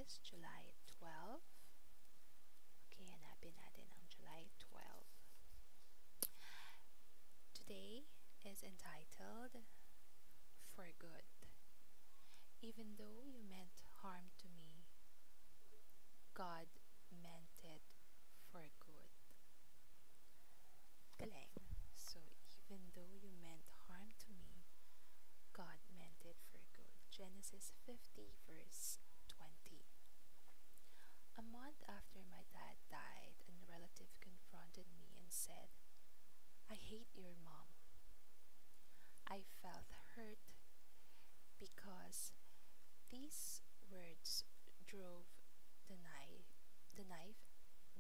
is July 12. Okay, hanapin natin ang July 12. Today is entitled For Good. Even though you meant harm to me, God meant it for good. Galing. So, even though you meant harm to me, God meant it for good. Genesis 50 verse 20. A month after my dad died, a relative confronted me and said, "I hate your mom." I felt hurt because these words drove the knife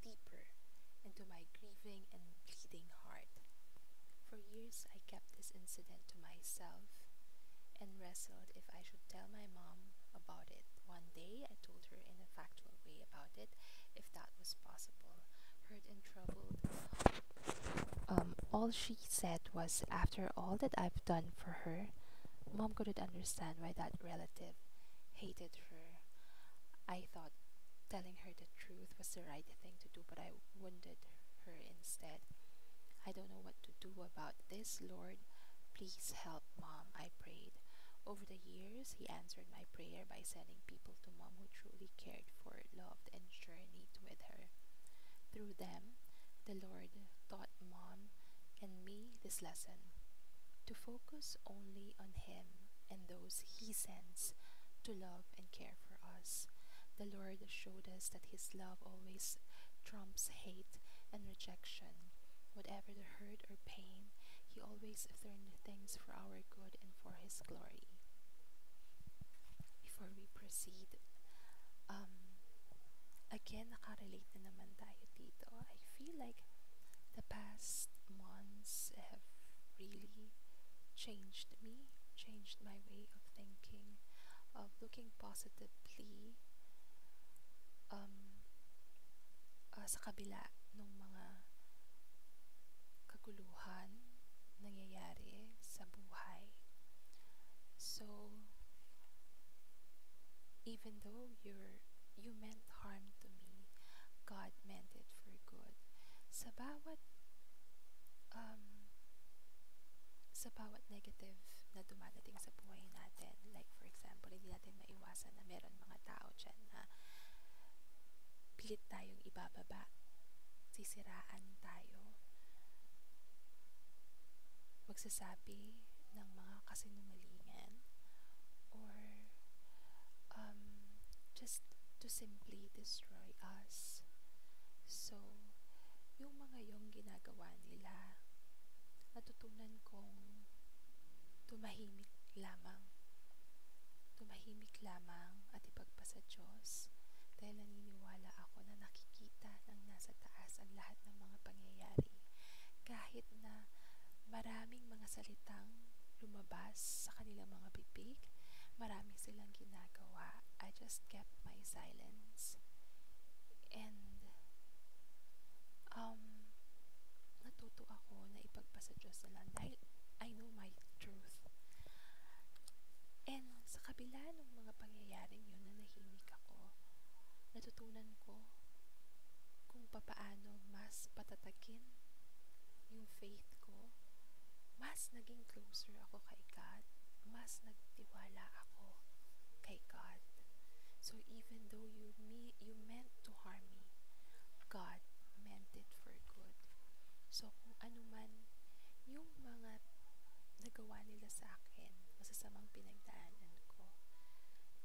deeper into my grieving and bleeding heart. For years, I kept this incident to myself and wrestled if I should tell my mom about it. One day, I told her in a factual way about it, if that was possible. Hurt and troubled, all she said was, "After all that I've done for her, Mom couldn't understand why that relative hated her." I thought telling her the truth was the right thing to do, but I wounded her instead. "I don't know what to do about this, Lord. Please help, Mom," I prayed. Over the years, He answered my prayer by sending people to Mom who truly cared for, loved, and journeyed with her. Through them, the Lord taught Mom and me this lesson: to focus only on Him and those He sends to love and care for us. The Lord showed us that His love always trumps hate and rejection. Whatever the hurt or pain, He always turned things for our good and for His glory. Before we proceed, again, nakarelate na naman tayo dito. I feel like the past months have really changed me, changed my way of thinking, of looking positively sa kabila ng mga kaguluhan nangyayari sa buhay. So, even though you meant harm to me, God meant it for good. Sa bawat negative na dumadating sa buhay natin, like for example, hindi natin maiwasan na meron mga tao dyan na pilit tayong ibababa, sisiraan tayo, magsasabi ng mga kasinungalingan, or just to simply destroy us. So, yung mga yung ginagawa nila, natutunan kong tumahimik lamang. Tumahimik lamang at ipagpasa Diyos, dahil naniniwala ako na nakikita ng nasa taas ang lahat ng mga pangyayari. Kahit na maraming mga salitang lumabas sa kanilang mga bibig, marami silang ginagawa, I just kept my silence. And natuto ako na ipagpasa Diyos na lang dahil I know my truth. And sa kabila ng mga pangyayaring yun na nahimik ako, natutunan ko kung papaano mas patatagin yung faith ko, mas naging closer ako kay God, mas nagtiwala ako kay God. So even though you meant to harm me, God meant it for good. So kung ano man yung mga nagawa nila sa akin, masasamang pinagdaanan ko,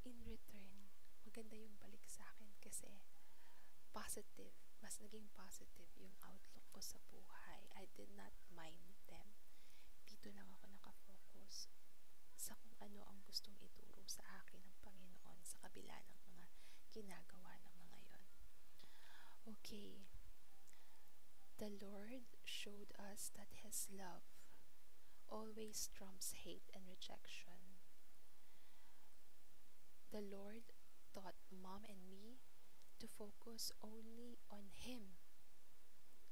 in return, maganda yung balik sa akin kasi positive, mas naging positive yung outlook ko sa buhay. I did not mind them. Dito lang ako nakafocus sa kung ano ang gustong ituro sa akin ng Panginoon sa kabila ng mga ginagawa ng mga yon. Okay. The Lord showed us that His love always trumps hate and rejection. The Lord taught Mom and me to focus only on Him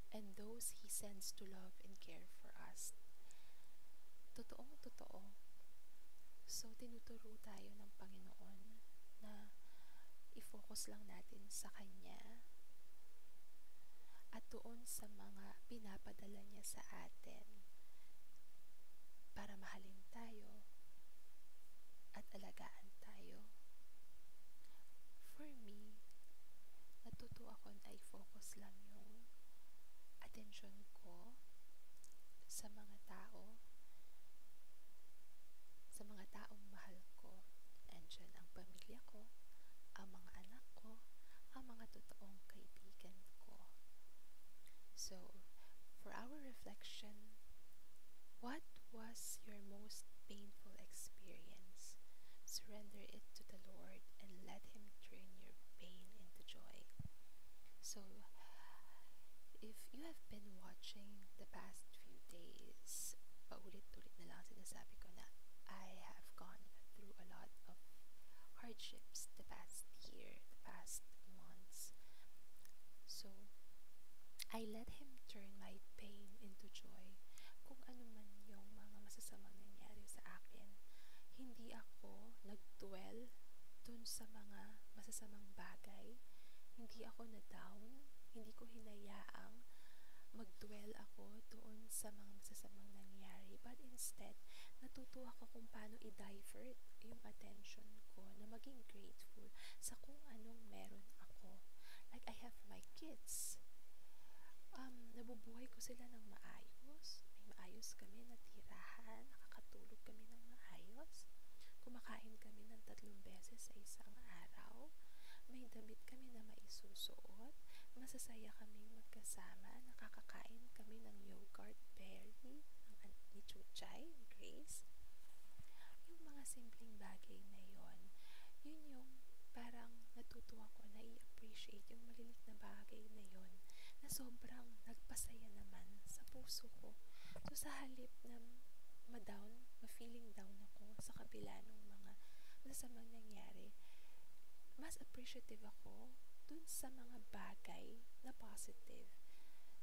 and those He sends to love and care for us. Totoong totoo. So, tinuturo tayo ng Panginoon na i-focus i-focus lang natin sa Kanya at doon sa mga pinapadala niya sa atin para mahalin tayo at alagaan tayo. For me, natuto ako na i-focus lang yung atensyon ko sa mga tao, sa mga taong mahal ko. Andyan ang pamilya ko, ang mga anak ko, ang mga totoong kaibigan ko. So, for our reflection, what was your most painful experience? Surrender it to the Lord and let Him turn your pain into joy. So, if you have been watching the past few days, paulit-ulit na lang sinasabi ko na I have gone through a lot of hardships the past year, the past months. So, I let Him turn my pain into joy. Kung ano man yung mga masasamang nangyari sa akin, hindi ako nag-dwell dun sa mga masasamang bagay. Hindi ako na-down. Hindi ko hinayaang mag-dwell ako doon sa mga masasamang nangyari. But instead, natuto ako kung paano i-divert yung attention ko na maging grateful sa kung anong meron ako. Like, I have my kids. Nabubuhay ko sila ng maayos. May maayos kami na tirahan. Nakakatulog kami ng maayos. Kumakain kami ng 3 beses sa isang araw. May damit kami na maisusuot. Masasaya kaming magkasama. Nakakakain kami ng yogurt berry ni Chuchay, ni Grace. Yung mga simpleng bagay na yun yung parang natuto ako na i-appreciate yung malilit na bagay na yon na sobrang nagpasaya naman sa puso ko. So sa halip na ma-feeling down ako sa kabila ng mga masasamang nangyari, mas appreciative ako dun sa mga bagay na positive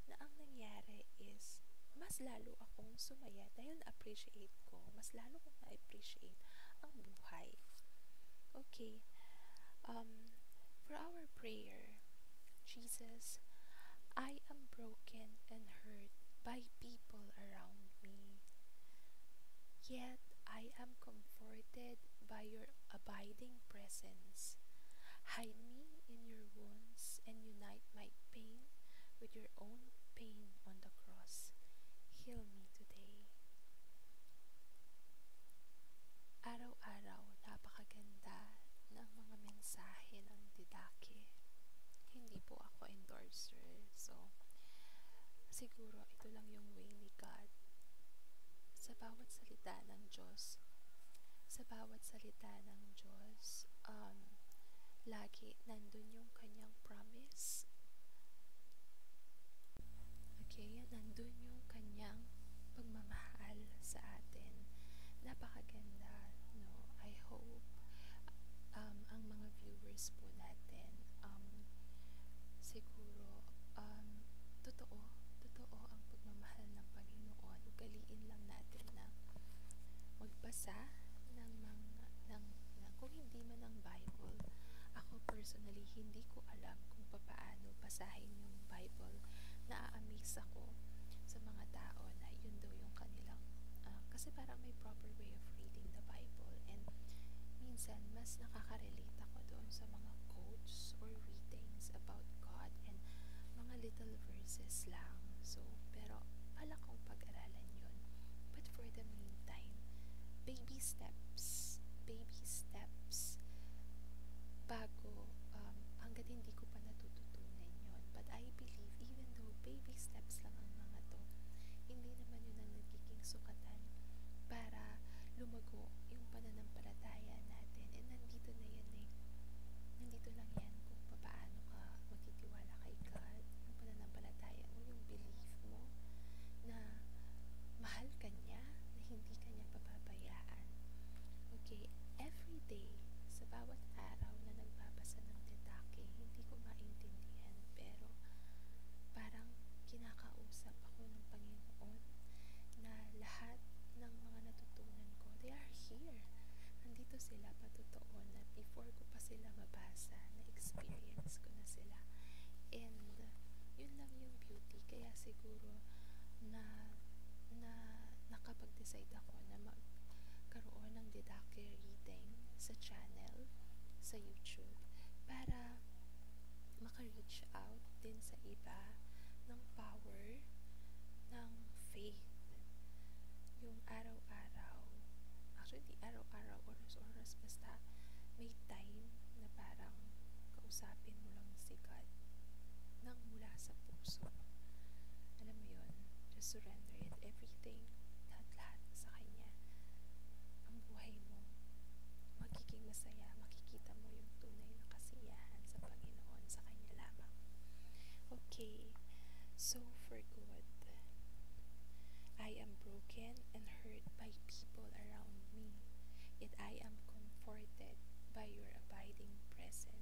na ang nangyari is mas lalo akong sumaya dahil na-appreciate ko, mas lalo kong na-appreciate ang buhay. Okay, for our prayer, Jesus, I am broken and hurt by people around me, yet I am comforted by your abiding presence. Hide me in your wounds and unite my pain with your own pain on the cross. Heal me today. Araw-araw, napakaganda ng mga mensahe ng Didache. Hindi po ako endorser, so siguro ito lang yung way ni God. Sa bawat salita ng Diyos, lagi nandun yung kanyang promise. Okay, nandun yung kanyang pagmamahal sa atin. Napakaganda, no? I hope ang mga viewers po natin siguro totoo ang pagmamahal ng Panginoon. Ugaliin lang natin na magbasa ng kung hindi man ng Bible. Ako personally, hindi ko alam kung paano basahin yung Bible. Na-amaze ako sa mga tao na yun daw yung kanilang kasi parang may proper way of reading the Bible, and minsan mas nakaka-relate ako doon sa mga quotes or readings about God and mga little verses lang. So, pero balak kong pag-aralan yun. But for the meantime, baby steps bago hanggat hindi ko pa natututunan yun. But I believe even though baby steps lang ang mga to, hindi naman yun ang nagiging sukatan para lumago yung pananampalataya natin. And nandito sa YouTube para maka-reach out din sa iba ng power ng faith. Yung araw-araw, actually di araw-araw, oras-oras, basta may time na parang kausapin mo lang si God nang mula sa puso. Alam mo yun, just surrender it, everything, lahat-lahat sa Kanya. Ang buhay mo, magiging masaya, makikita mo yung tunay na kasiyahan sa Panginoon, sa Kanya lamang. Okay, so for good, I am broken and hurt by people around me, yet I am comforted by your abiding presence.